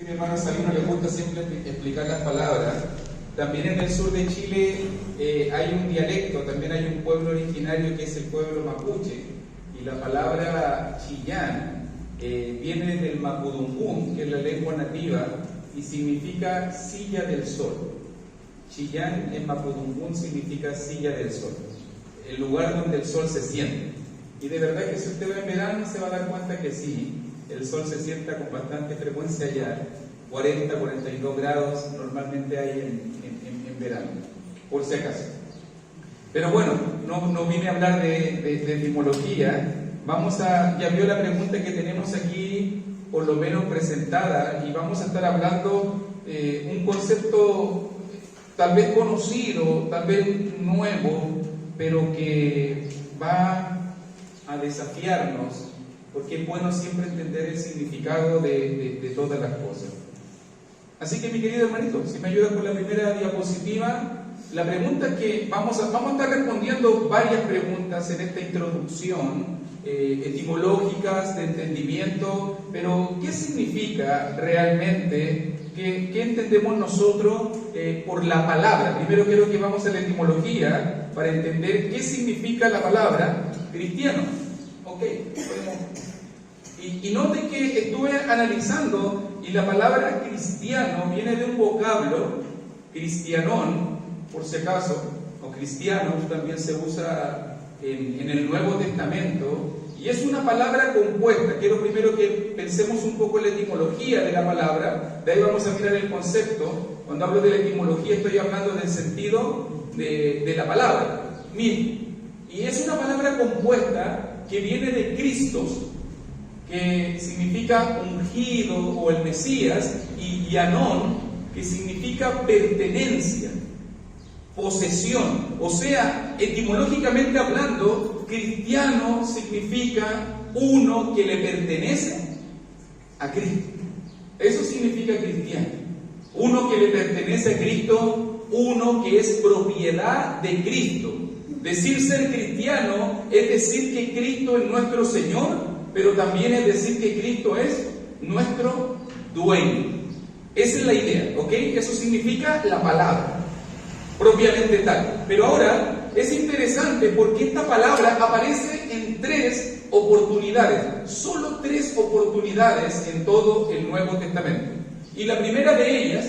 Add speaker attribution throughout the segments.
Speaker 1: Mi hermano Sabino le gusta siempre explicar las palabras. También en el sur de Chile hay un dialecto, también hay un pueblo originario que es el pueblo mapuche, y la palabra chillán viene del mapudungún, que es la lengua nativa, y significa silla del sol. Chillán en mapudungún significa silla del sol, el lugar donde el sol se siente. Y de verdad que si usted va en verano se va a dar cuenta que sí, el sol se sienta con bastante frecuencia allá, 40, 42 grados normalmente hay en verano, por si acaso. Pero bueno, no vine a hablar de etimología. Ya vio la pregunta que tenemos aquí, por lo menos presentada, y vamos a estar hablando un concepto tal vez conocido, tal vez nuevo, pero que va a desafiarnos, porque es bueno siempre entender el significado de todas las cosas. Así que mi querido hermanito, si me ayudas con la primera diapositiva, la pregunta que vamos a estar respondiendo varias preguntas en esta introducción, etimológicas, de entendimiento, pero ¿qué significa realmente? ¿Qué entendemos nosotros por la palabra? Primero quiero que vamos a la etimología para entender qué significa la palabra cristiano. Ok, y note que estuve analizando, y la palabra cristiano viene de un vocablo, cristianón, por si acaso, o cristiano también se usa en el Nuevo Testamento, y es una palabra compuesta. Quiero primero que pensemos un poco en la etimología de la palabra, de ahí vamos a mirar el concepto. Cuando hablo de la etimología estoy hablando del sentido de la palabra. Miren, y es una palabra compuesta que viene de Christos, que significa ungido o el Mesías, y Ianón, que significa pertenencia, posesión. O sea, etimológicamente hablando, cristiano significa uno que le pertenece a Cristo. Eso significa cristiano. Uno que le pertenece a Cristo, uno que es propiedad de Cristo. Decir ser cristiano es decir que Cristo es nuestro Señor, pero también es decir que Cristo es nuestro dueño. Esa es la idea, ¿ok? Eso significa la palabra, propiamente tal. Pero ahora es interesante porque esta palabra aparece en 3 oportunidades, solo 3 oportunidades en todo el Nuevo Testamento. Y la primera de ellas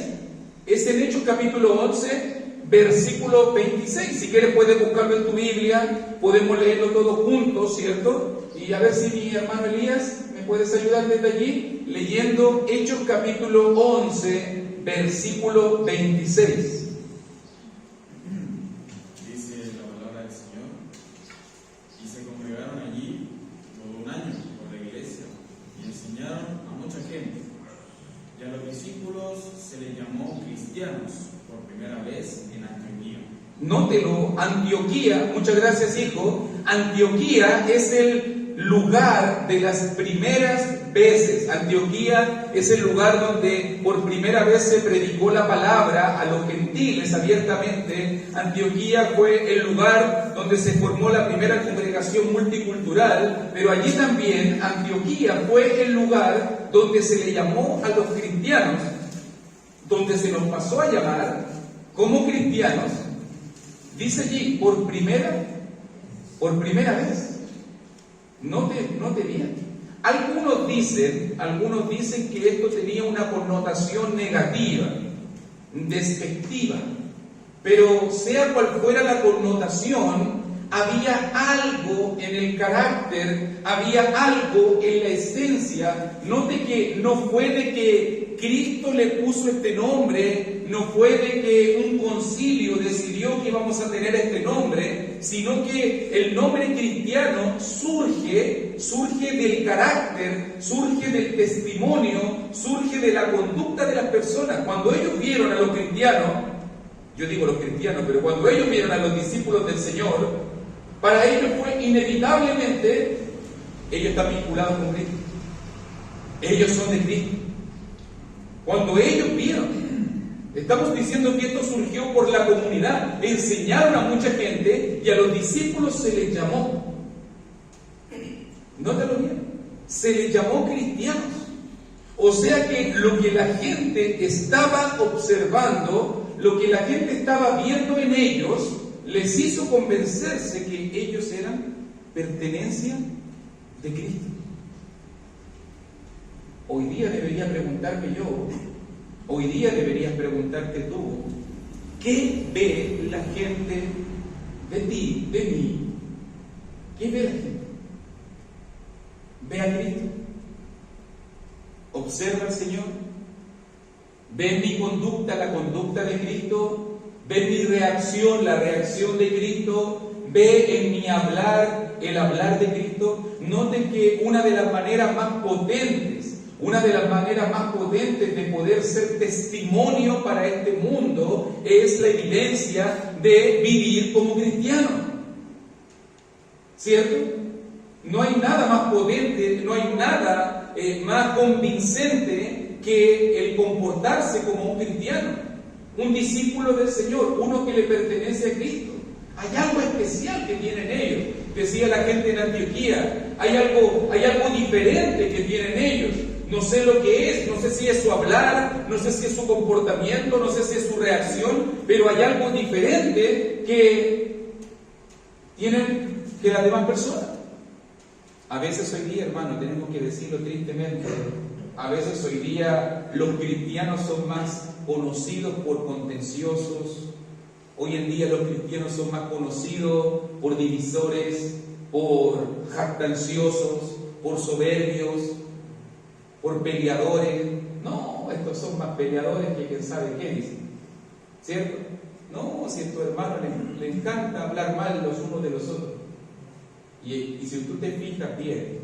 Speaker 1: es en Hechos capítulo 11, versículo 26. Si quieres puedes buscarlo en tu Biblia, podemos leerlo todos juntos, ¿cierto? Y a ver si mi hermano Elías me puedes ayudar desde allí, leyendo Hechos capítulo 11, versículo 26.
Speaker 2: Dice la palabra del Señor: y se congregaron allí todo un año por la iglesia, y enseñaron a mucha gente. Y a los discípulos se les llamó cristianos por primera vez en Antioquía.
Speaker 1: Nótelo, Antioquía, muchas gracias hijo. Antioquía es el lugar de las primeras veces. Antioquía es el lugar donde por primera vez se predicó la palabra a los gentiles abiertamente. Antioquía fue el lugar donde se formó la primera congregación multicultural, pero allí también Antioquía fue el lugar donde se le llamó a los cristianos, donde se nos pasó a llamar como cristianos. Dice allí, por primera vez. Note bien. Algunos dicen que esto tenía una connotación negativa, despectiva, pero sea cual fuera la connotación, había algo en el carácter, había algo en la esencia. Note que no fue de que Cristo le puso este nombre, no fue de que un concilio decidió que íbamos a tener este nombre, sino que el nombre cristiano surge del carácter, surge del testimonio, surge de la conducta de las personas. Cuando ellos vieron a los cristianos, yo digo los cristianos, pero cuando ellos vieron a los discípulos del Señor, para ellos fue inevitablemente, ellos están vinculados con Cristo, ellos son de Cristo. Cuando ellos vieron, estamos diciendo que esto surgió por la comunidad, enseñaron a mucha gente y a los discípulos se les llamó, nótalo bien, se les llamó cristianos. O sea que lo que la gente estaba observando, lo que la gente estaba viendo en ellos, les hizo convencerse que ellos eran pertenencia de Cristo. Hoy día debería preguntarme yo, hoy día deberías preguntarte tú, ¿qué ve la gente de ti, de mí? ¿Qué ve la gente? ¿Ve a Cristo? ¿Observa al Señor? ¿Ve mi conducta, la conducta de Cristo? ¿Ve mi reacción, la reacción de Cristo? ¿Ve en mi hablar, el hablar de Cristo? Noten que una de las maneras más potentes de poder ser testimonio para este mundo es la evidencia de vivir como cristiano. ¿Cierto? No hay nada más potente, no hay nada más convincente que el comportarse como un cristiano, un discípulo del Señor, uno que le pertenece a Cristo. Hay algo especial que tienen ellos, decía la gente en Antioquía, hay algo diferente que tienen ellos. No sé lo que es, no sé si es su hablar, no sé si es su comportamiento, no sé si es su reacción, pero hay algo diferente que tienen que las demás personas. A veces hoy día, hermano, tenemos que decirlo tristemente, a veces hoy día los cristianos son más conocidos por contenciosos, hoy en día los cristianos son más conocidos por divisores, por jactanciosos, por soberbios, por peleadores. No, estos son más peleadores que quién sabe qué dicen, ¿cierto? No, si a estos hermanos les encanta hablar mal los unos de los otros. Y si tú te fijas bien,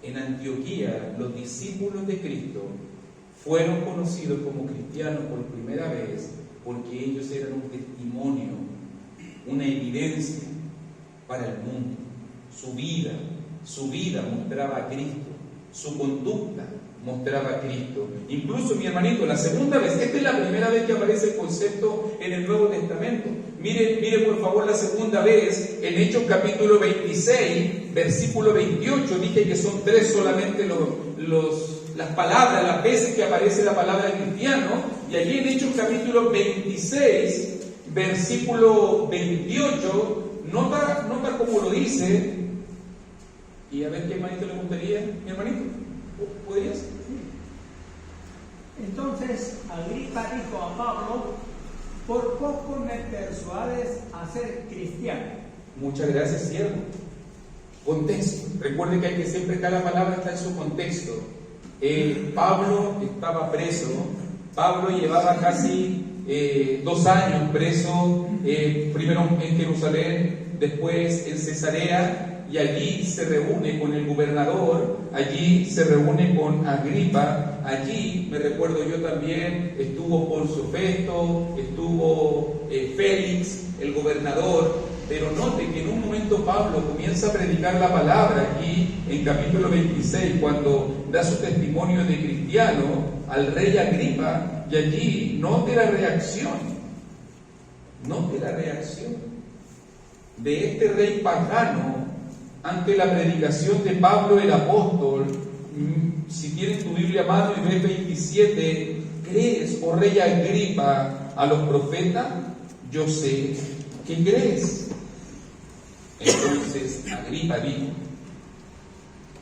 Speaker 1: en Antioquía los discípulos de Cristo fueron conocidos como cristianos por primera vez porque ellos eran un testimonio, una evidencia para el mundo. Su vida mostraba a Cristo, su conducta mostraba a Cristo. Incluso, mi hermanito, la segunda vez, esta es la primera vez que aparece el concepto en el Nuevo Testamento. Mire por favor la segunda vez, en Hechos capítulo 26, versículo 28, dije que son tres solamente las palabras, las veces que aparece la palabra cristiano, y allí en Hechos capítulo 26, versículo 28, nota cómo lo dice, y a ver qué hermanito le gustaría, mi hermanito, ¿podrías?
Speaker 3: Entonces Agripa dijo a Pablo: por poco me persuades a ser cristiano.
Speaker 1: Muchas gracias, siervo. Contexto. Recuerde que hay que siempre cada palabra está en su contexto. Pablo estaba preso. Pablo llevaba casi 2 años preso, primero en Jerusalén, después en Cesarea, y allí se reúne con el gobernador, allí se reúne con Agripa, allí, me recuerdo yo también, estuvo Poncio Festo, estuvo Félix, el gobernador, pero note que en un momento Pablo comienza a predicar la palabra aquí en capítulo 26, cuando da su testimonio de cristiano al rey Agripa, y allí note la reacción de este rey pagano ante la predicación de Pablo el apóstol. Si tienes tu Biblia a mano y ves 27, ¿crees, oh rey Agripa, a los profetas? Yo sé que crees. Entonces Agripa dijo: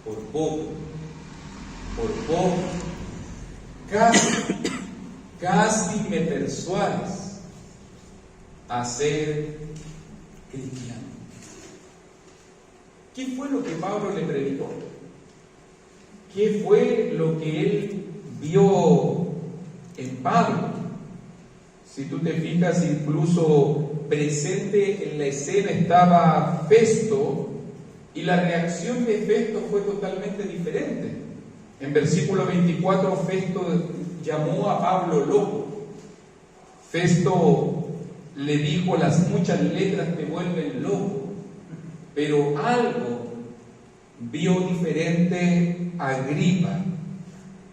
Speaker 1: por poco, casi me persuades a ser cristiano. ¿Qué fue lo que Pablo le predicó? ¿Qué fue lo que él vio en Pablo? Si tú te fijas, incluso presente en la escena estaba Festo, y la reacción de Festo fue totalmente diferente. En versículo 24, Festo llamó a Pablo loco. Festo le dijo: las muchas letras te vuelven loco. Pero algo vio diferente a Agripa.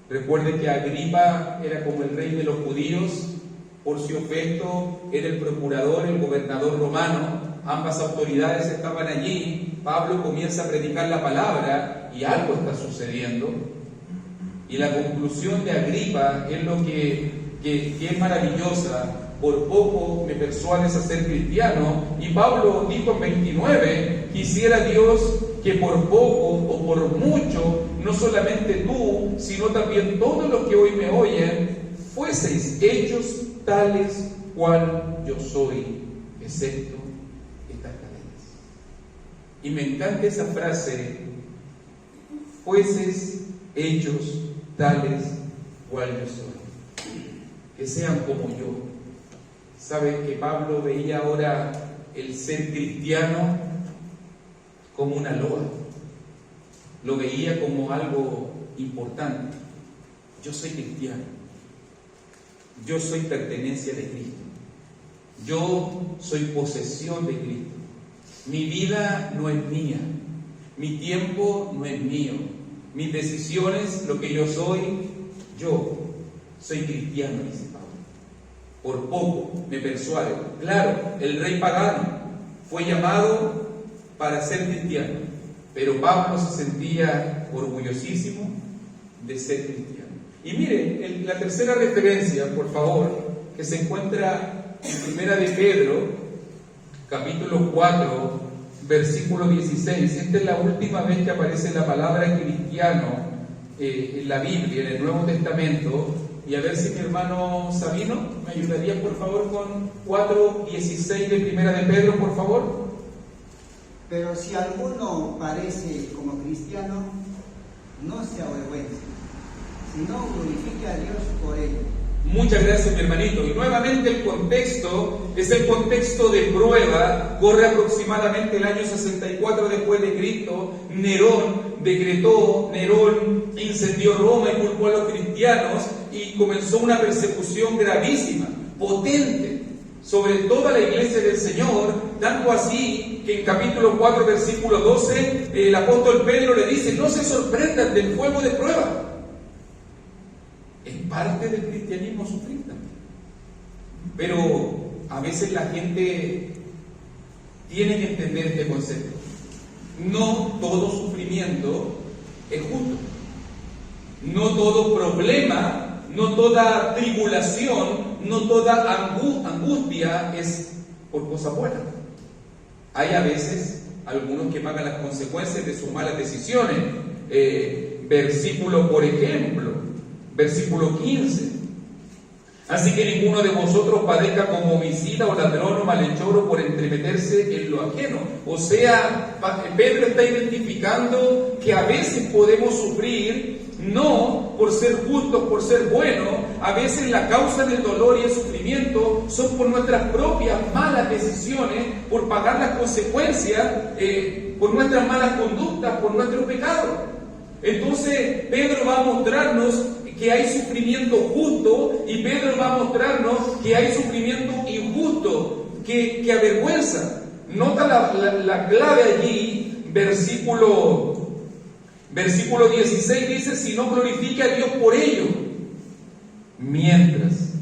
Speaker 1: Recuerde que Agripa era como el rey de los judíos, Porcio Festo era el procurador, el gobernador romano, ambas autoridades estaban allí. Pablo comienza a predicar la palabra y algo está sucediendo. Y la conclusión de Agripa es lo que es maravillosa. Por poco me persuades a ser cristiano. Y Pablo dijo en 29, quisiera Dios que por poco o por mucho, no solamente tú, sino también todos los que hoy me oyen, fueseis hechos tales cual yo soy, excepto estas cadenas. Y me encanta esa frase, fueses hechos tales cual yo soy, que sean como yo. ¿Saben que Pablo veía ahora el ser cristiano como una loa? Lo veía como algo importante. Yo soy cristiano. Yo soy pertenencia de Cristo. Yo soy posesión de Cristo. Mi vida no es mía. Mi tiempo no es mío. Mis decisiones, lo que yo soy cristiano, dice Pablo. Por poco me persuade. Claro, el rey pagano fue llamado para ser cristiano, pero Pablo se sentía orgullosísimo de ser cristiano. Y miren, la tercera referencia, por favor, que se encuentra en Primera de Pedro, capítulo 4, versículo 16. Esta es la última vez que aparece la palabra cristiano en la Biblia, en el Nuevo Testamento. Y a ver si mi hermano Sabino me ayudaría, por favor, con 4:16 de Primera de Pedro, por favor.
Speaker 4: Pero si alguno parece como cristiano, no se avergüence, sino glorifique a Dios por ello.
Speaker 1: Muchas gracias, mi hermanito. Y nuevamente el contexto es el contexto de prueba. Corre aproximadamente el año 64 después de Cristo. Nerón incendió Roma y culpó a los cristianos y comenzó una persecución gravísima, potente, sobre toda la iglesia del Señor, tanto así que en capítulo 4, versículo 12, el apóstol Pedro le dice, no se sorprendan del fuego de prueba. Es parte del cristianismo sufrir también. Pero a veces la gente tiene que entender este concepto. No todo sufrimiento es justo. No todo problema, no toda tribulación, no toda angustia es por cosa buena. Hay a veces algunos que pagan las consecuencias de sus malas decisiones. Versículo, por ejemplo, versículo 15. Así que ninguno de vosotros padezca como homicida o ladrón o malhechor o por entremeterse en lo ajeno. O sea, Pedro está identificando que a veces podemos sufrir no por ser justos, por ser buenos. A veces la causa del dolor y el sufrimiento son por nuestras propias malas decisiones, por pagar las consecuencias, por nuestras malas conductas, por nuestros pecados. Entonces Pedro va a mostrarnos que hay sufrimiento justo y Pedro va a mostrarnos que hay sufrimiento injusto, que avergüenza. Nota la clave allí, versículo 16 dice, si no glorifique a Dios por ello. Mientras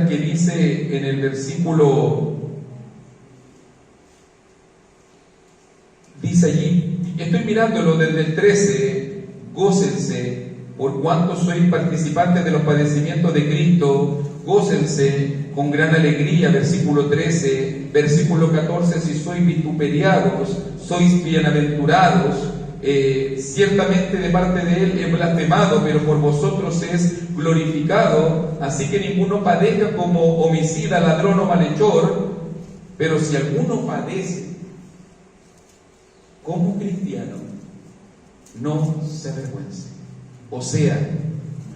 Speaker 1: que dice en el versículo, dice allí, estoy mirándolo desde el 13, gócense por cuanto sois participantes de los padecimientos de Cristo, gócense con gran alegría, versículo 13, versículo 14, si sois vituperiados, sois bienaventurados, ciertamente de parte de Él es blasfemado, pero por vosotros es glorificado, así que ninguno padezca como homicida, ladrón o malhechor, pero si alguno padece como cristiano, no se avergüence. O sea,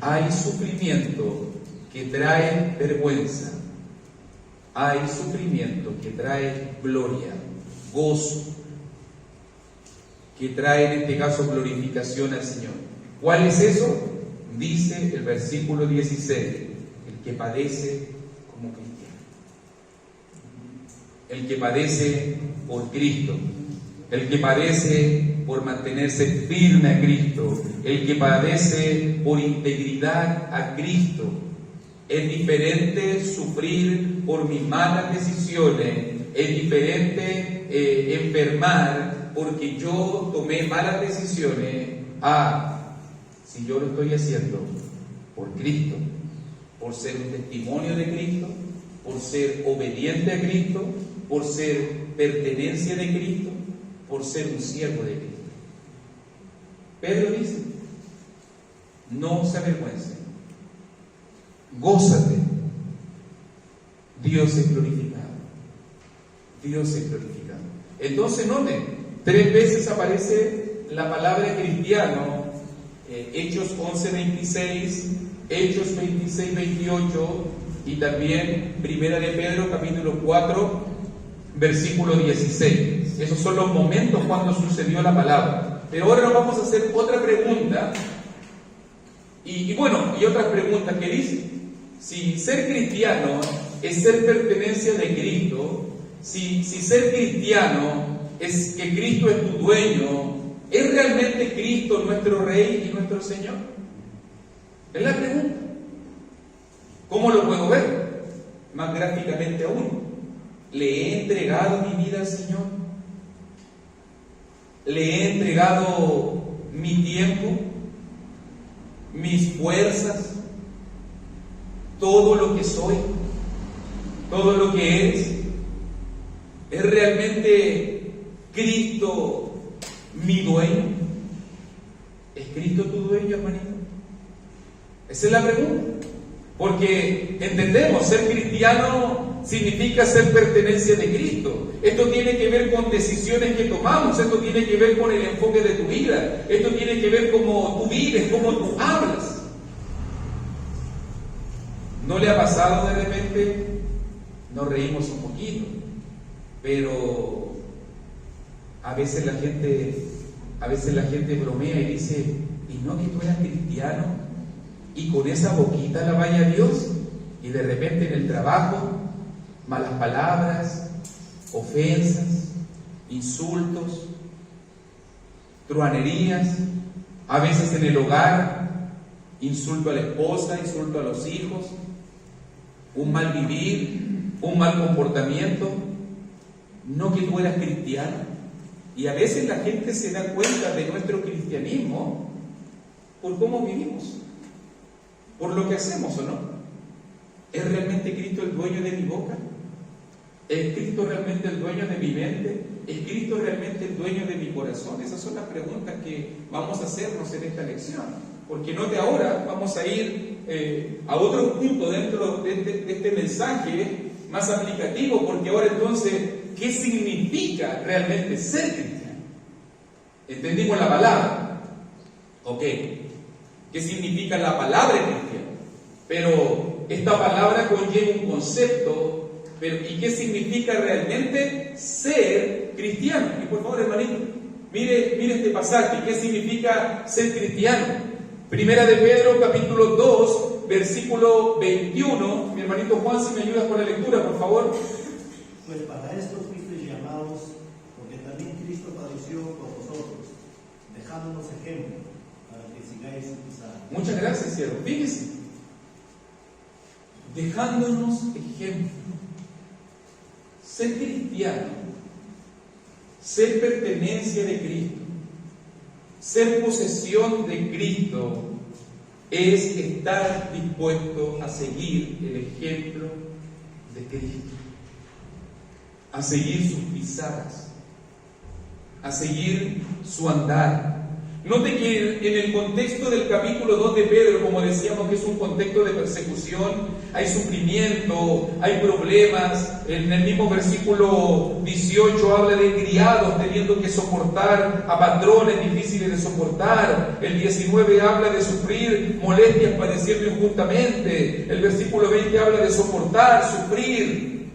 Speaker 1: hay sufrimiento que trae vergüenza, hay sufrimiento que trae gloria, gozo, que trae en este caso glorificación al Señor. ¿Cuál es eso? Dice el versículo 16, el que padece como cristiano, el que padece por Cristo, el que padece por mantenerse firme a Cristo, el que padece por integridad a Cristo. Es diferente sufrir por mis malas decisiones, es diferente enfermar porque yo tomé malas decisiones a si yo lo estoy haciendo por Cristo, por ser un testimonio de Cristo, por ser obediente a Cristo, por ser pertenencia de Cristo, por ser un siervo de Cristo. Pedro dice, no se avergüencen, gózate, Dios es glorificado, Dios es glorificado. Entonces noten, 3 veces aparece la palabra cristiano, Hechos 11:26, Hechos 26:28 y también Primera de Pedro capítulo 4 versículo 16. Esos son los momentos cuando sucedió la palabra. Pero ahora nos vamos a hacer otra pregunta y otras preguntas que dicen, si ser cristiano es ser pertenencia de Cristo, si ser cristiano es que Cristo es tu dueño, ¿es realmente Cristo nuestro Rey y nuestro Señor? Es la pregunta. ¿Cómo lo puedo ver? Más gráficamente aún, ¿le he entregado mi vida al Señor? ¿Le he entregado mi tiempo, mis fuerzas, todo lo que soy, todo lo que eres? ¿Es realmente Cristo mi dueño? ¿Es Cristo tu dueño, hermanito? Esa es la pregunta. Porque entendemos, ser cristiano significa ser pertenencia de Cristo. Esto tiene que ver con decisiones que tomamos, esto tiene que ver con el enfoque de tu vida, esto tiene que ver cómo tú vives, cómo tú hablas. ¿No le ha pasado de repente? Nos reímos un poquito, pero a veces la gente bromea y dice, ¿y no que tú eras cristiano? Y con esa boquita la vaya a Dios, y de repente en el trabajo, malas palabras, ofensas, insultos, truanerías, a veces en el hogar, insulto a la esposa, insulto a los hijos, un mal vivir, un mal comportamiento. No que tú eras cristiano. Y a veces la gente se da cuenta de nuestro cristianismo por cómo vivimos, por lo que hacemos, ¿o no? ¿Es realmente Cristo el dueño de mi boca? ¿Es Cristo realmente el dueño de mi mente? ¿Es Cristo realmente el dueño de mi corazón? Esas son las preguntas que vamos a hacernos en esta lección. Porque note ahora, vamos a ir a otro punto dentro de este mensaje más aplicativo, porque ahora entonces, ¿qué significa realmente ser cristiano? Entendimos la palabra. Ok. ¿Qué significa la palabra cristiano? Pero esta palabra conlleva un concepto, ¿y qué significa realmente ser cristiano? Y por favor, hermanito, mire este pasaje, ¿qué significa ser cristiano? Primera de Pedro, capítulo 2, versículo 21. Mi hermanito Juan, si me ayudas con la lectura, por favor.
Speaker 5: Pues para esto fuisteis llamados, porque también Cristo padeció por vosotros, dejándonos ejemplo, para que sigáis su pisada.
Speaker 1: Muchas gracias, siervo. Fíjese, dejándonos ejemplo. Ser cristiano, ser pertenencia de Cristo, ser posesión de Cristo, es estar dispuesto a seguir el ejemplo de Cristo, a seguir sus pisadas, a seguir su andar. Note que en el contexto del capítulo 2 de Pedro, como decíamos que es un contexto de persecución, hay sufrimiento, hay problemas. En el mismo versículo 18 habla de criados teniendo que soportar a patrones difíciles de soportar. El 19 habla de sufrir molestias padeciendo injustamente. El versículo 20 habla de soportar, sufrir.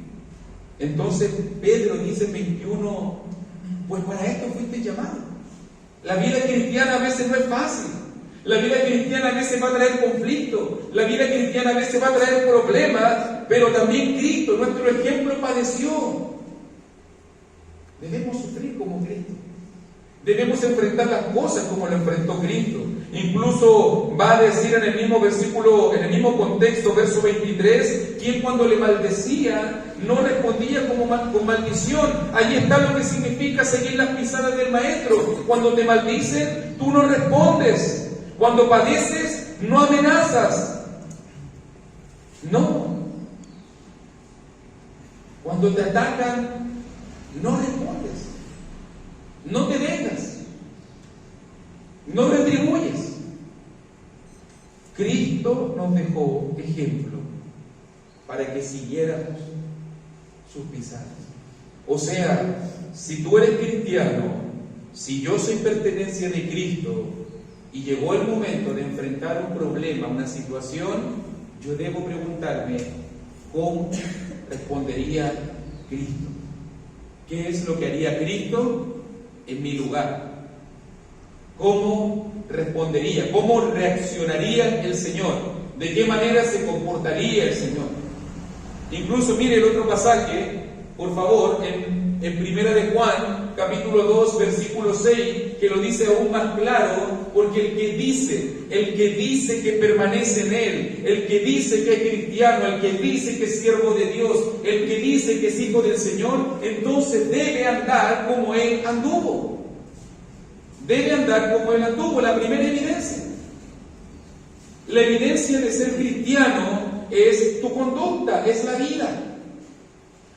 Speaker 1: Entonces Pedro dice en 21, pues para esto fuiste llamado. La vida cristiana a veces no es fácil. La vida cristiana a veces va a traer conflicto. La vida cristiana a veces va a traer problemas, pero también Cristo, nuestro ejemplo, padeció. Debemos sufrir como Cristo. Debemos enfrentar las cosas como lo enfrentó Cristo. Incluso va a decir en el mismo versículo, en el mismo contexto, verso 23, quien cuando le maldecía no respondía con maldición. Allí está lo que significa seguir las pisadas del Maestro. Cuando te maldicen, tú no respondes. Cuando padeces, no amenazas. No. Cuando te atacan, no respondes. No te dejas. No retribuyes. Cristo nos dejó ejemplo para que siguiéramos sus pisadas. O sea, si tú eres cristiano, si yo soy pertenencia de Cristo y llegó el momento de enfrentar un problema, una situación, yo debo preguntarme cómo respondería Cristo. ¿Qué es lo que haría Cristo en mi lugar? ¿Cómo respondería? ¿Cómo reaccionaría el Señor? ¿De qué manera se comportaría el Señor? Incluso mire el otro pasaje, por favor, en Primera de Juan, capítulo 2, versículo 6, que lo dice aún más claro, porque el que dice que permanece en Él, el que dice que es cristiano, el que dice que es siervo de Dios, el que dice que es hijo del Señor, entonces debe andar como Él anduvo. Debe andar como Él anduvo, la primera evidencia. La evidencia de ser cristiano es tu conducta, es la vida.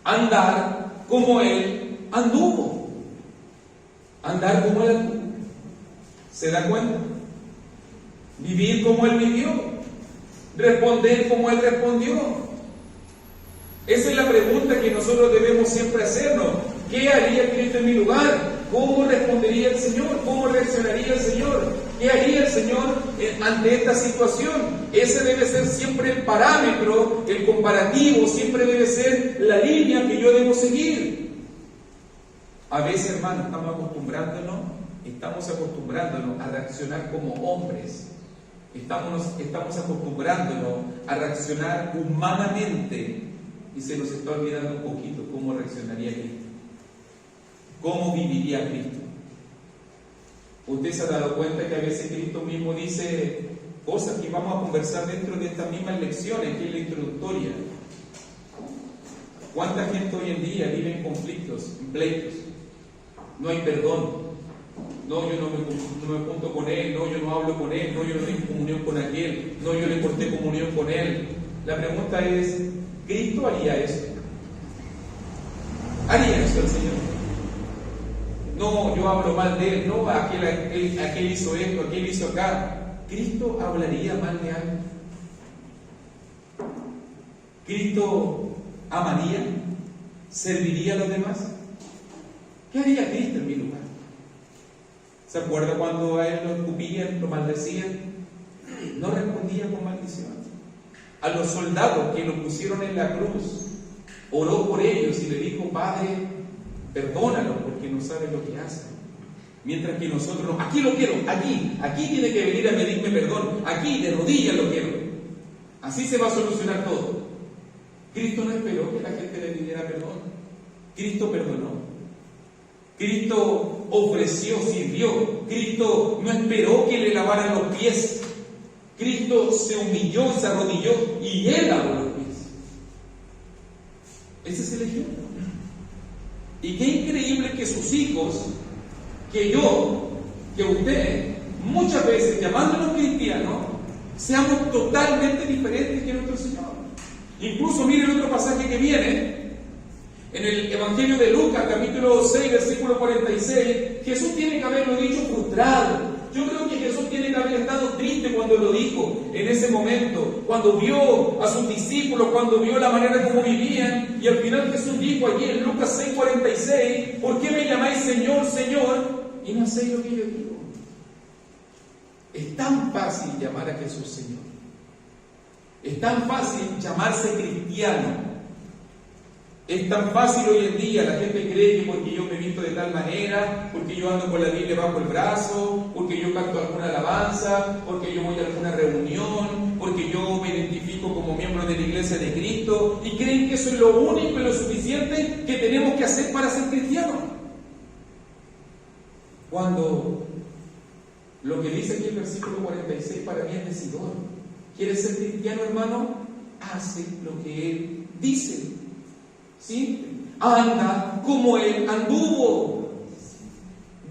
Speaker 1: Andar como Él anduvo. Andar como Él anduvo. ¿Se da cuenta? Vivir como Él vivió. Responder como Él respondió. Esa es la pregunta que nosotros debemos siempre hacernos. ¿Qué haría Cristo en mi lugar? ¿Cómo respondería el Señor? ¿Cómo reaccionaría el Señor? ¿Qué haría el Señor ante esta situación? Ese debe ser siempre el parámetro, el comparativo, siempre debe ser la línea que yo debo seguir. A veces, hermanos, estamos acostumbrándonos a reaccionar como hombres. Estamos acostumbrándonos a reaccionar humanamente y se nos está olvidando un poquito cómo reaccionaría Cristo. ¿Cómo viviría Cristo? Usted se ha dado cuenta que a veces Cristo mismo dice cosas que vamos a conversar dentro de estas mismas lecciones, que es la introductoria. ¿Cuánta gente hoy en día vive en conflictos, en pleitos? No hay perdón. No, yo no me junto con él, no, yo no hablo con él, no, yo no tengo comunión con aquel, no, yo le corté comunión con él. La pregunta es, ¿Cristo haría eso? ¿Haría eso el Señor? No, yo hablo mal de él, no, aquel hizo esto, aquel hizo acá. ¿Cristo hablaría mal de alguien? ¿Cristo amaría? ¿Serviría a los demás? ¿Qué haría Cristo en mi lugar? ¿Se acuerda cuando a él lo escupían, lo maldecían? No respondía con maldición. A los soldados que lo pusieron en la cruz, oró por ellos y le dijo: Padre, perdónalo porque no sabe lo que hace. Mientras que nosotros, aquí lo quiero, aquí tiene que venir a pedirme perdón, aquí de rodillas lo quiero. Así se va a solucionar todo. Cristo no esperó que la gente le pidiera perdón. Cristo perdonó. Cristo ofreció, sirvió. Cristo no esperó que le lavaran los pies. Cristo se humilló, se arrodilló y Él lavó los pies. Ese es el ejemplo. Y qué increíble que sus hijos, que yo, que usted, muchas veces llamándonos cristianos, seamos totalmente diferentes que nuestro Señor. Incluso mire el otro pasaje que viene, en el Evangelio de Lucas, capítulo 6, versículo 46, Jesús tiene que haberlo dicho frustrado. Yo creo que Jesús tiene que haber estado triste cuando lo dijo en ese momento, cuando vio a sus discípulos, cuando vio la manera como vivían, y al final Jesús dijo allí en Lucas 6, 46, ¿por qué me llamáis Señor, Señor, y no hacéis lo que yo digo? Es tan fácil llamar a Jesús Señor. Es tan fácil llamarse cristiano. Es tan fácil hoy en día, la gente cree que porque yo me visto de tal manera, porque yo ando con la Biblia bajo el brazo, porque yo canto alguna alabanza, porque yo voy a alguna reunión, porque yo me identifico como miembro de la Iglesia de Cristo, y creen que eso es lo único y lo suficiente que tenemos que hacer para ser cristianos. Cuando lo que dice aquí el versículo 46 para mí es decidor. ¿Quieres ser cristiano, hermano? Hace lo que Él dice. ¿Sí? Anda como Él anduvo.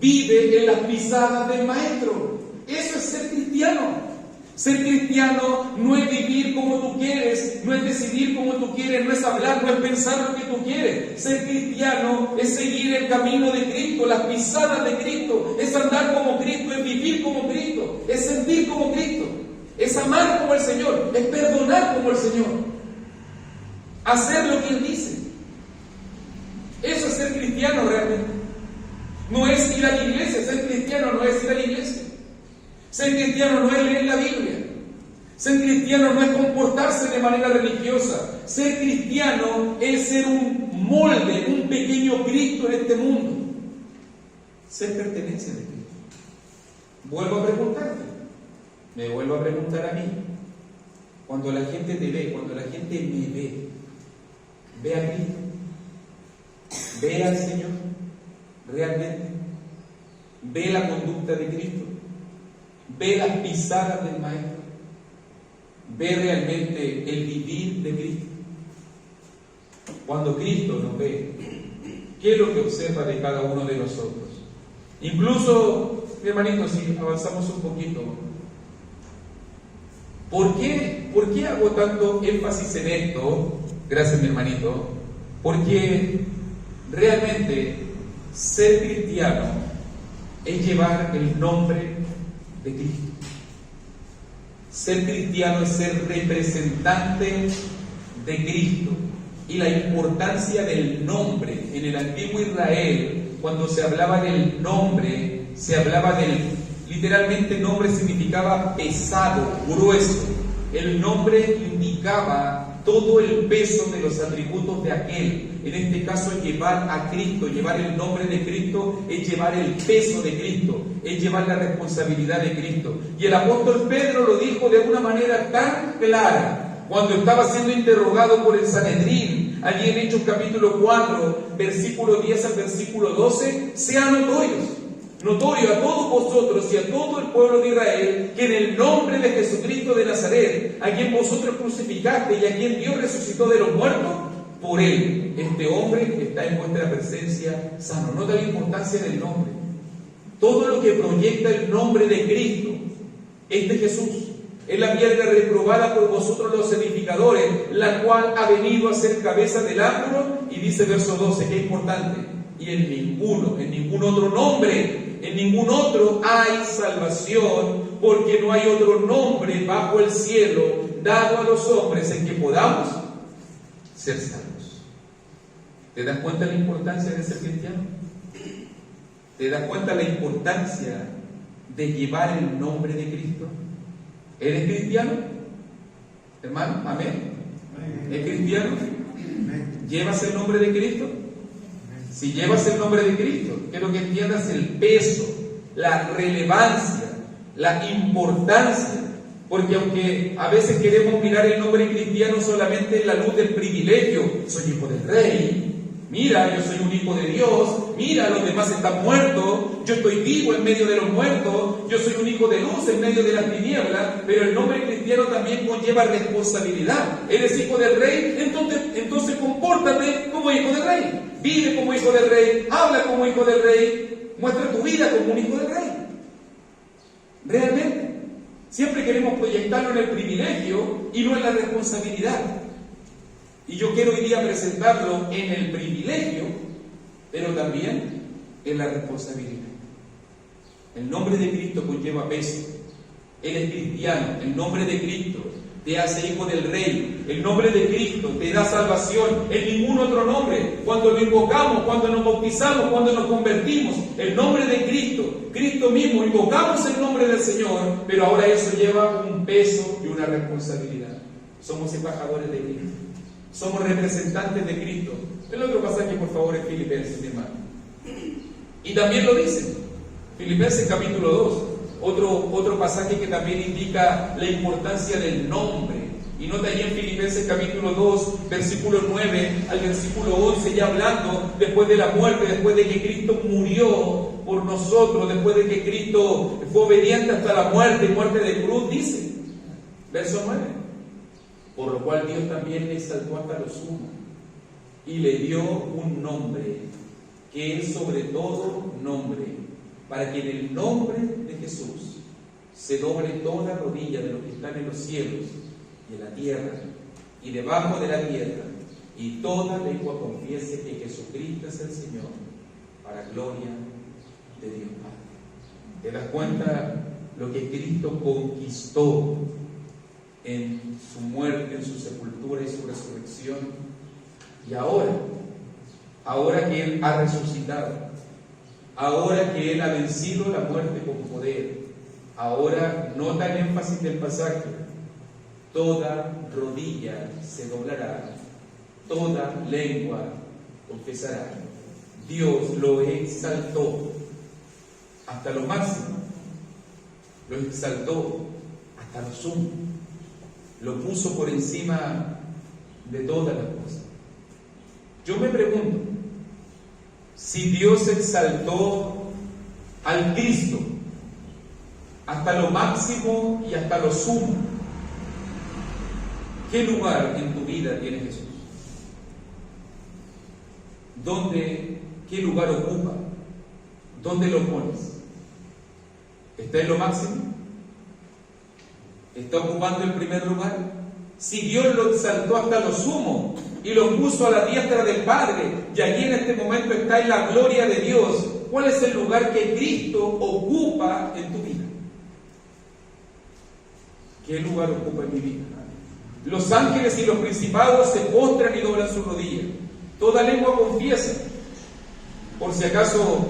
Speaker 1: Vive en las pisadas del Maestro. Eso es ser cristiano. Ser cristiano no es vivir como tú quieres, no es decidir como tú quieres, no es hablar, no es pensar lo que tú quieres. Ser cristiano es seguir el camino de Cristo, las pisadas de Cristo, es andar como Cristo, es vivir como Cristo, es sentir como Cristo, es amar como el Señor, es perdonar como el Señor, hacer lo que Él dice. Eso es ser cristiano realmente. No es ir a la iglesia, ser cristiano no es ir a la iglesia. Ser cristiano no es leer la Biblia. Ser cristiano no es comportarse de manera religiosa. Ser cristiano es ser un molde, un pequeño Cristo en este mundo. Ser pertenencia de Cristo. Vuelvo a preguntarte. Me vuelvo a preguntar a mí. Cuando la gente te ve, cuando la gente me ve, ¿ve a Cristo? ¿Ve al Señor? ¿Realmente? ¿Ve la conducta de Cristo? ¿Ve las pisadas del Maestro? ¿Ve realmente el vivir de Cristo? Cuando Cristo nos ve, ¿qué es lo que observa de cada uno de nosotros? Incluso, mi hermanito, si avanzamos un poquito, ¿por qué hago tanto énfasis en esto? Gracias, mi hermanito. Porque realmente ser cristiano es llevar el nombre de Cristo. Ser cristiano es ser representante de Cristo. Y la importancia del nombre en el antiguo Israel, cuando se hablaba del nombre, se hablaba del, literalmente nombre significaba pesado, grueso. El nombre indicaba todo el peso de los atributos de aquel. En este caso, llevar a Cristo, llevar el nombre de Cristo, es llevar el peso de Cristo, es llevar la responsabilidad de Cristo. Y el apóstol Pedro lo dijo de una manera tan clara, cuando estaba siendo interrogado por el Sanedrín, allí en Hechos capítulo 4, versículo 10 al versículo 12, sean notorio a todos vosotros y a todo el pueblo de Israel, que en el nombre de Jesucristo de Nazaret, a quien vosotros crucificaste y a quien Dios resucitó de los muertos, por él, este hombre está en vuestra presencia sano. Nota la importancia del nombre. Todo lo que proyecta el nombre de Cristo es de Jesús. Es la piedra reprobada por vosotros los edificadores, la cual ha venido a ser cabeza del ángulo. Y dice verso 12, que es importante. Y en ningún otro nombre, en ningún otro hay salvación, porque no hay otro nombre bajo el cielo dado a los hombres en que podamos ser salvos. ¿Te das cuenta la importancia de ser cristiano? ¿Te das cuenta la importancia de llevar el nombre de Cristo? ¿Eres cristiano? Hermano, amén. ¿Es cristiano? ¿Llevas el nombre de Cristo? Si llevas el nombre de Cristo, quiero que entiendas el peso, la relevancia, la importancia, porque aunque a veces queremos mirar el nombre cristiano solamente en la luz del privilegio, soy hijo del rey, mira, yo soy un hijo de Dios, mira, los demás están muertos, yo estoy vivo en medio de los muertos, yo soy un hijo de luz en medio de las tinieblas, pero el nombre cristiano también conlleva responsabilidad. Eres hijo del rey, entonces compórtate como hijo del rey. Vive como hijo del rey, habla como hijo del rey, muestra tu vida como un hijo del rey. Realmente, siempre queremos proyectarlo en el privilegio y no en la responsabilidad. Y yo quiero hoy día presentarlo en el privilegio, pero también en la responsabilidad. El nombre de Cristo conlleva peso. Él es cristiano, el nombre de Cristo te hace hijo del rey. El nombre de Cristo te da salvación. En ningún otro nombre. Cuando lo invocamos, cuando nos bautizamos, cuando nos convertimos, el nombre de Cristo, Cristo mismo, invocamos el nombre del Señor, pero ahora eso lleva un peso y una responsabilidad. Somos embajadores de Cristo. Somos representantes de Cristo. El otro pasaje, por favor, es Filipenses, mi hermano. Y también lo dice. Filipenses capítulo 2. Otro pasaje que también indica la importancia del nombre. Y nota allí en Filipenses capítulo 2, versículo 9 al versículo 11, ya hablando después de la muerte, después de que Cristo murió por nosotros, después de que Cristo fue obediente hasta la muerte de cruz, dice, verso 9, por lo cual Dios también le exaltó hasta lo sumo y le dio un nombre que es sobre todo nombre, para que en el nombre de Jesús se doble toda rodilla de los que están en los cielos y en la tierra y debajo de la tierra, y toda lengua confiese que Jesucristo es el Señor, para gloria de Dios Padre. ¿Te das cuenta lo que Cristo conquistó en su muerte, en su sepultura y su resurrección? Y ahora que Él ha resucitado, ahora que Él ha vencido la muerte con poder, ahora, nota el énfasis del pasaje, toda rodilla se doblará, toda lengua confesará. Dios lo exaltó hasta lo máximo, lo exaltó hasta lo sumo, lo puso por encima de todas las cosas. Yo me pregunto, si Dios exaltó al Cristo hasta lo máximo y hasta lo sumo, ¿qué lugar en tu vida tiene Jesús? ¿Qué lugar ocupa? ¿Dónde lo pones? ¿Está en lo máximo? ¿Está ocupando el primer lugar? Si Dios lo exaltó hasta lo sumo y lo puso a la diestra del Padre, y allí en este momento está en la gloria de Dios, ¿cuál es el lugar que Cristo ocupa en tu vida? ¿Qué lugar ocupa en mi vida? Los ángeles y los principados se postran y doblan sus rodillas. Toda lengua confiesa. Por si acaso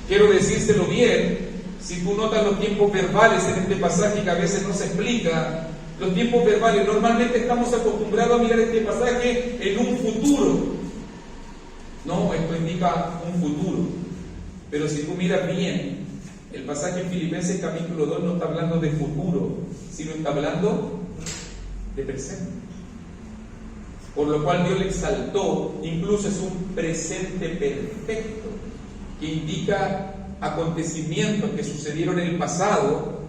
Speaker 1: quiero decírselo bien, si tú notas los tiempos verbales en este pasaje que a veces no se explica, los tiempos verbales, normalmente estamos acostumbrados a mirar este pasaje en un futuro. No, esto indica un futuro. Pero si tú miras bien, el pasaje en Filipenses capítulo 2 no está hablando de futuro, sino está hablando de presente. Por lo cual Dios le exaltó, incluso es un presente perfecto, que indica acontecimientos que sucedieron en el pasado,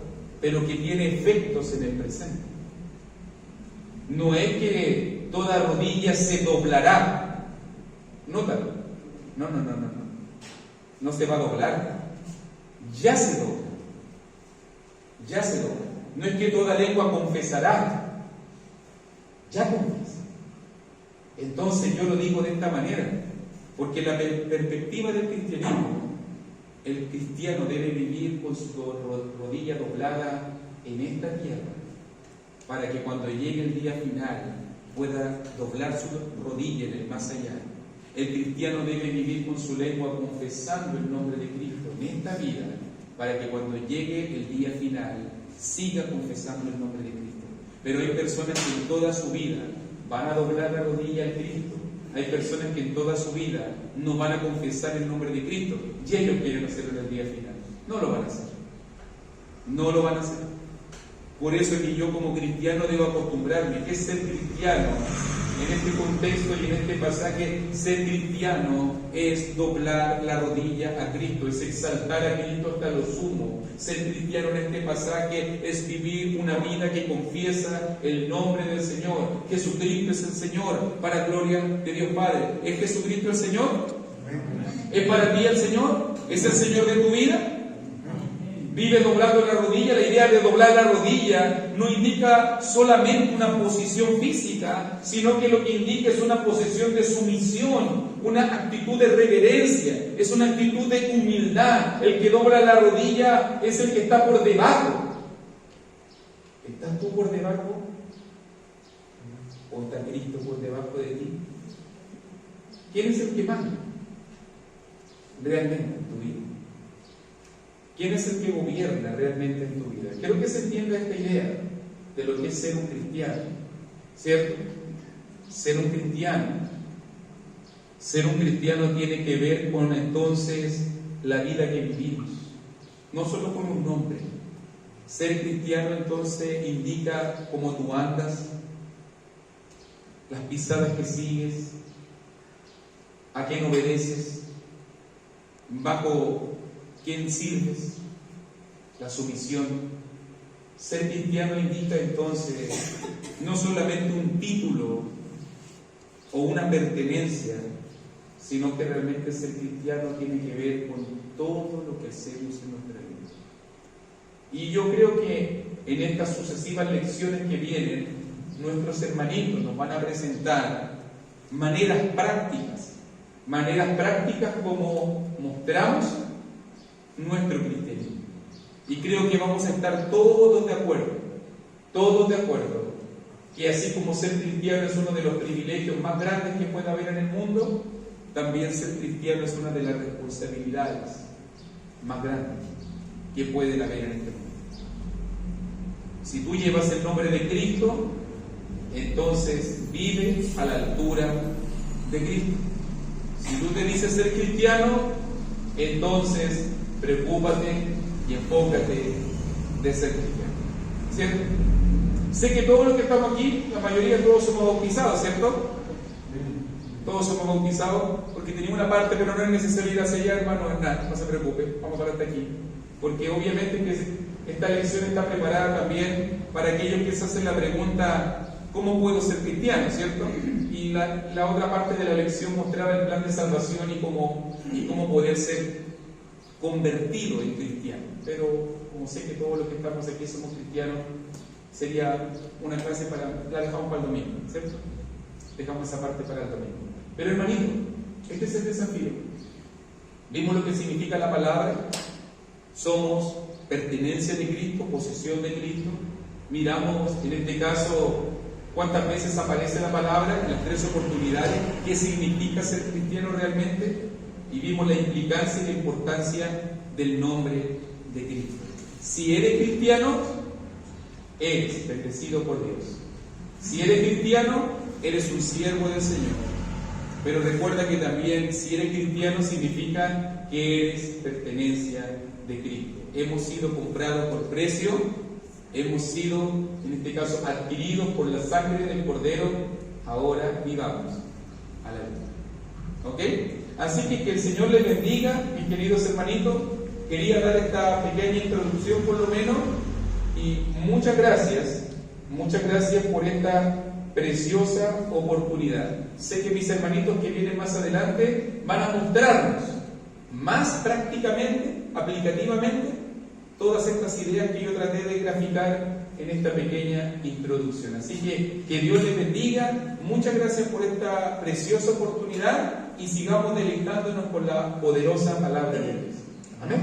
Speaker 1: pero que tiene efectos en el presente. No es que toda rodilla se doblará. Nótalo. No. No se va a doblar. Ya se dobla. Ya se dobla. No es que toda lengua confesará. Ya confiesa. Entonces yo lo digo de esta manera, porque la perspectiva del cristianismo, el cristiano debe vivir con su rodilla doblada en esta tierra, para que cuando llegue el día final pueda doblar su rodilla en el más allá. El cristiano debe vivir con su lengua confesando el nombre de Cristo en esta vida, para que cuando llegue el día final siga confesando el nombre de Cristo. Pero hay personas que en toda su vida van a doblar la rodilla al Cristo. Hay personas que en toda su vida no van a confesar el nombre de Cristo, y ellos quieren hacerlo en el día final. No lo van a hacer. No lo van a hacer. Por eso es que yo como cristiano debo acostumbrarme. ¿Qué es ser cristiano? En este contexto y en este pasaje, ser cristiano es doblar la rodilla a Cristo, es exaltar a Cristo hasta lo sumo. Ser cristiano en este pasaje es vivir una vida que confiesa el nombre del Señor. Jesucristo es el Señor, para gloria de Dios Padre. ¿Es Jesucristo el Señor? ¿Es para ti el Señor? ¿Es el Señor de tu vida? Vive doblando la rodilla. La idea de doblar la rodilla no indica solamente una posición física, sino que lo que indica es una posición de sumisión, una actitud de reverencia, es una actitud de humildad. El que dobla la rodilla es el que está por debajo. ¿Estás tú por debajo? ¿O está Cristo por debajo de ti? ¿Quién es el que manda realmente en tu vida? ¿Quién es el que gobierna realmente en tu vida? Quiero que se entienda esta idea de lo que es ser un cristiano, ¿cierto? Ser un cristiano tiene que ver con entonces la vida que vivimos, no solo con un nombre. Ser cristiano entonces indica cómo tú andas, las pisadas que sigues, a quién obedeces, bajo quién sirves, la sumisión. Ser cristiano indica entonces no solamente un título o una pertenencia, sino que realmente ser cristiano tiene que ver con todo lo que hacemos en nuestra vida. Y yo creo que en estas sucesivas lecciones que vienen, nuestros hermanitos nos van a presentar maneras prácticas como mostramos nuestro cristianismo. Y creo que vamos a estar todos de acuerdo, que así como ser cristiano es uno de los privilegios más grandes que puede haber en el mundo, también ser cristiano es una de las responsabilidades más grandes que pueden haber en este mundo. Si tú llevas el nombre de Cristo, entonces vive a la altura de Cristo. Si tú te dices ser cristiano, entonces preocúpate y enfócate de ser cristiano, ¿cierto? Sé que todos los que estamos aquí, la mayoría todos somos bautizados, ¿cierto? Todos somos bautizados porque tenemos una parte, pero no es necesario ir hacia allá, hermano, nada, no se preocupe, vamos a hablar hasta aquí. Porque obviamente que esta lección está preparada también para aquellos que se hacen la pregunta, ¿cómo puedo ser cristiano?, ¿cierto? Y la otra parte de la lección mostraba el plan de salvación y cómo poder ser convertido en cristiano. Pero como sé que todos los que estamos aquí somos cristianos, sería una clase la dejamos para el domingo, ¿cierto? Dejamos esa parte para el domingo. Pero hermanito, este es el desafío. Vimos lo que significa la palabra. Somos pertenencia de Cristo, posesión de Cristo. Miramos en este caso cuántas veces aparece la palabra en las 3 oportunidades, qué significa ser cristiano realmente, y vimos la implicancia y la importancia del nombre de Cristo. Si eres cristiano, eres bendecido por Dios. Si eres cristiano, eres un siervo del Señor. Pero recuerda que también si eres cristiano significa que eres pertenencia de Cristo. Hemos sido comprados por precio, hemos sido, en este caso, adquiridos por la sangre del Cordero. Ahora vivamos a la luz. ¿Ok? Así que el Señor les bendiga, mis queridos hermanitos. Quería dar esta pequeña introducción por lo menos, y muchas gracias por esta preciosa oportunidad. Sé que mis hermanitos que vienen más adelante van a mostrarnos más prácticamente, aplicativamente, todas estas ideas que yo traté de graficar en esta pequeña introducción. Así que Dios les bendiga, muchas gracias por esta preciosa oportunidad y sigamos deleitándonos con la poderosa palabra de Dios. Amén.